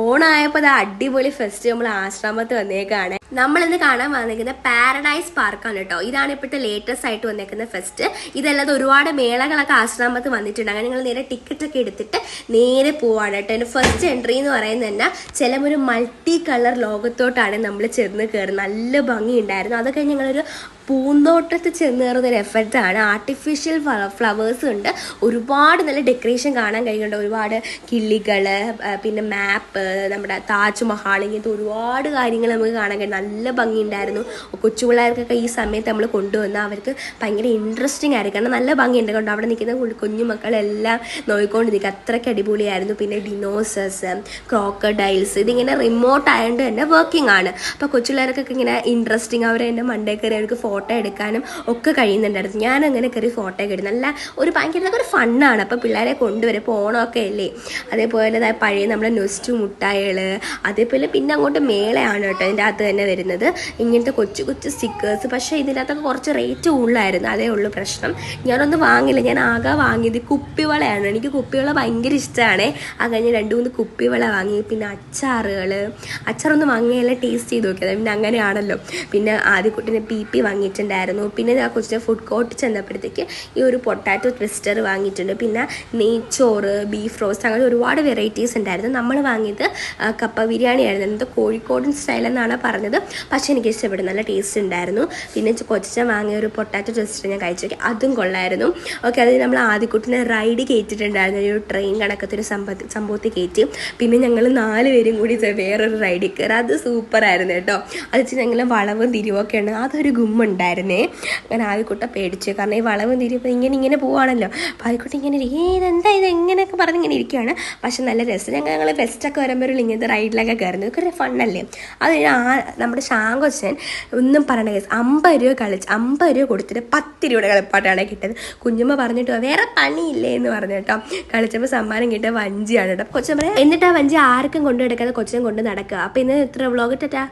ഓണായപ്പോൾ അത് അടിപൊളി ഫെസ്റ്റ് നമ്മൾ ആശ്രമത്ത് വന്നേക്കാണ്. നമ്മളിന്ന് കാണാൻ വന്നിരിക്കുന്ന പാരഡൈസ് പാർക്കാണ് കേട്ടോ. ഇതാണ് ഇപ്പോഴത്തെ ലേറ്റസ്റ്റ് ആയിട്ട് വന്നേക്കുന്ന ഫെസ്റ്റ്. ഇതല്ലാതെ ഒരുപാട് മേളകളൊക്കെ ആശ്രമത്ത് വന്നിട്ടുണ്ട്. അങ്ങനെ നിങ്ങൾ നേരെ ടിക്കറ്റ് ഒക്കെ എടുത്തിട്ട് നേരെ പോവാണ് കേട്ടോ. എൻ്റെ ഫസ്റ്റ് എൻട്രി എന്ന് പറയുന്നത് തന്നെ ചിലമൊരു മൾട്ടി കളർ ലോകത്തോട്ടാണ് നമ്മൾ ചെന്ന് കയറുന്നത്. നല്ല ഭംഗിയുണ്ടായിരുന്നു. അതൊക്കെ ഞങ്ങളൊരു പൂന്തോട്ടത്തിൽ ചെന്ന് കയറുന്ന ഒരു എഫക്റ്റാണ്. ആർട്ടിഫിഷ്യൽ ഫ്ലവേഴ്സ് ഉണ്ട്, ഒരുപാട് നല്ല ഡെക്കറേഷൻ കാണാൻ കഴിയുന്നുണ്ട്. ഒരുപാട് കിളികൾ, പിന്നെ മാപ്പ്, നമ്മുടെ താജ്മഹൽ, ഇങ്ങനത്തെ ഒരുപാട് കാര്യങ്ങൾ നമുക്ക് കാണാൻ കഴിയും. നല്ല ഭംഗിയുണ്ടായിരുന്നു. കൊച്ചു പിള്ളേർക്കൊക്കെ ഈ സമയത്ത് നമ്മൾ കൊണ്ടുവന്നാൽ അവർക്ക് ഭയങ്കര ഇൻട്രസ്റ്റിംഗ് ആയിരിക്കും. കാരണം നല്ല ഭംഗിയുണ്ട് കൊണ്ട് അവിടെ നിൽക്കുന്ന കുഞ്ഞുമക്കളെല്ലാം നോക്കിക്കൊണ്ടിരിക്കുക. അത്രയ്ക്ക് അടിപൊളിയായിരുന്നു. പിന്നെ ഡിനോസേഴ്സ്, ക്രോക്കഡൈൽസ്, ഇതിങ്ങനെ റിമോട്ട് ആയതുകൊണ്ട് തന്നെ വർക്കിംഗ് ആണ്. അപ്പോൾ കൊച്ചു പിള്ളേർക്കൊക്കെ ഇങ്ങനെ ഇൻട്രസ്റ്റിംഗ്, അവരെ എൻ്റെ മണ്ടേ കയറി അവർക്ക് ഫോട്ടോ എടുക്കാനും ഒക്കെ കഴിയുന്നുണ്ടായിരുന്നു. ഞാനങ്ങനെ കയറി ഫോട്ടോ ഒക്കെ എടുക്കും. നല്ല ഒരു ഭയങ്കര ഒരു ഫണ്ണാണ്. അപ്പോൾ പിള്ളേരെ കൊണ്ടുവരും. ഇപ്പോൾ ഓണമൊക്കെ അല്ലേ. അതേപോലെ പഴയ നമ്മുടെ നൊസ്റ്റു മുട്ടായികൾ, അതേപോലെ പിന്നെ അങ്ങോട്ട് മേളയാണ് കേട്ടോ ഇതിൻ്റെ അകത്ത് തന്നെ വരുന്നത്. ഇങ്ങനത്തെ കൊച്ചു കൊച്ചു സ്റ്റിക്കേഴ്സ്. പക്ഷേ ഇതിനകത്തൊക്കെ കുറച്ച് റേറ്റ് കൂടുതലായിരുന്നു. അതേ ഉള്ളൂ പ്രശ്നം. ഞാനൊന്നും വാങ്ങില്ല. ഞാൻ ആകെ വാങ്ങിയത് കുപ്പിവളയാണ്. എനിക്ക് കുപ്പിവള ഭയങ്കര ഇഷ്ടമാണ്. ആ കഴിഞ്ഞ് 2-3 കുപ്പിവള വാങ്ങി. പിന്നെ അച്ചാറൊന്നും വാങ്ങിയെല്ലാം ടേസ്റ്റ് ചെയ്ത് നോക്കിയത്. പിന്നെ അങ്ങനെയാണല്ലോ. പിന്നെ ആദ്യക്കുട്ടിനെ പി വാങ്ങിയിട്ടുണ്ടായിരുന്നു. പിന്നെ ആ കൊച്ചിൻ്റെ ഫുഡ് കോർട്ട് ചെന്നപ്പോഴത്തേക്ക് ഈ ഒരു പൊട്ടാറ്റോ ട്വിസ്റ്റർ വാങ്ങിയിട്ടുണ്ട്. പിന്നെ നെയ്ച്ചോറ്, ബീഫ് റോസ്റ്റ്, അങ്ങനെ ഒരുപാട് വെറൈറ്റീസ് ഉണ്ടായിരുന്നു. നമ്മൾ വാങ്ങിയത് കപ്പ ബിരിയാണി ആയിരുന്നു. എന്തോ കോഴിക്കോടൻ സ്റ്റൈൽ എന്നാണ് പറഞ്ഞത്. പക്ഷേ എനിക്ക് ഇഷ്ടപ്പെട്ടു. നല്ല ടേസ്റ്റ് ഉണ്ടായിരുന്നു. പിന്നെ കൊച്ചൻ വാങ്ങിയ ഒരു പൊട്ടാറ്റോ ട്വിസ്റ്റർ ഞാൻ കഴിച്ചു നോക്കി. അതും കൊള്ളായിരുന്നു. ഓക്കെ, അതിന് നമ്മൾ ആദ്യക്കുട്ടിനെ റൈഡ് കയറ്റിയിട്ടുണ്ടായിരുന്നു. ഒരു ട്രെയിൻ കണക്കത്തൊരു സംഭവത്തിൽ കയറ്റി. പിന്നെ ഞങ്ങൾ 4 പേരും കൂടി വേറൊരു റൈഡിൽ കയറി. അത് സൂപ്പറായിരുന്നു കേട്ടോ. അത് വെച്ച് ഞങ്ങൾ വളവും തിരിവൊക്കെ ഉണ്ട്. അതൊരു ഗുമ്മുണ്ടായിരുന്നേ. അങ്ങനെ ആദ്യക്കുട്ട പേടിച്ചു. കാരണം ഈ വളവും തിരിയപ്പോൾ ഇങ്ങനെ പോവാണല്ലോ. അപ്പോൾ ആദ്യക്കുട്ട ഇങ്ങനെ ഇതെന്താ ഇത് എങ്ങനെയൊക്കെ പറഞ്ഞ് ഇങ്ങനെ ഇരിക്കുകയാണ്. പക്ഷെ നല്ല രസം. ഞങ്ങൾ ഫെസ്റ്റൊക്കെ വരുമ്പോൾ ഇങ്ങനത്തെ റൈഡിലൊക്കെ കയറുന്നത് ഇതൊക്കെ ഒരു ഫണ്ണല്ലേ. അത് നമ്മുടെ ഷാങ്കൊച്ചൻ ഒന്നും പറയണ കേസ് 50 രൂപ കളിച്ച് 50 രൂപ കൊടുത്തിട്ട് 10 രൂപയുടെ കളിപ്പാട്ടാണ് കിട്ടിയത്. കുഞ്ഞുമ്മ പറഞ്ഞിട്ട് വേറെ പണിയില്ലേ എന്ന് പറഞ്ഞു കേട്ടോ. കളിച്ചപ്പോൾ സമ്മാനം കിട്ടിയ വഞ്ചിയാണ് കേട്ടോ. കൊച്ചൻ പറയാം എന്നിട്ട് ആ വഞ്ചി ആർക്കും കൊണ്ടു നടക്കാതെ കൊച്ചിനെ കൊണ്ട് നടക്കുക. അപ്പോൾ ഇന്ന് ഇത്ര വ്ളോഗ് ഇട്ടാ.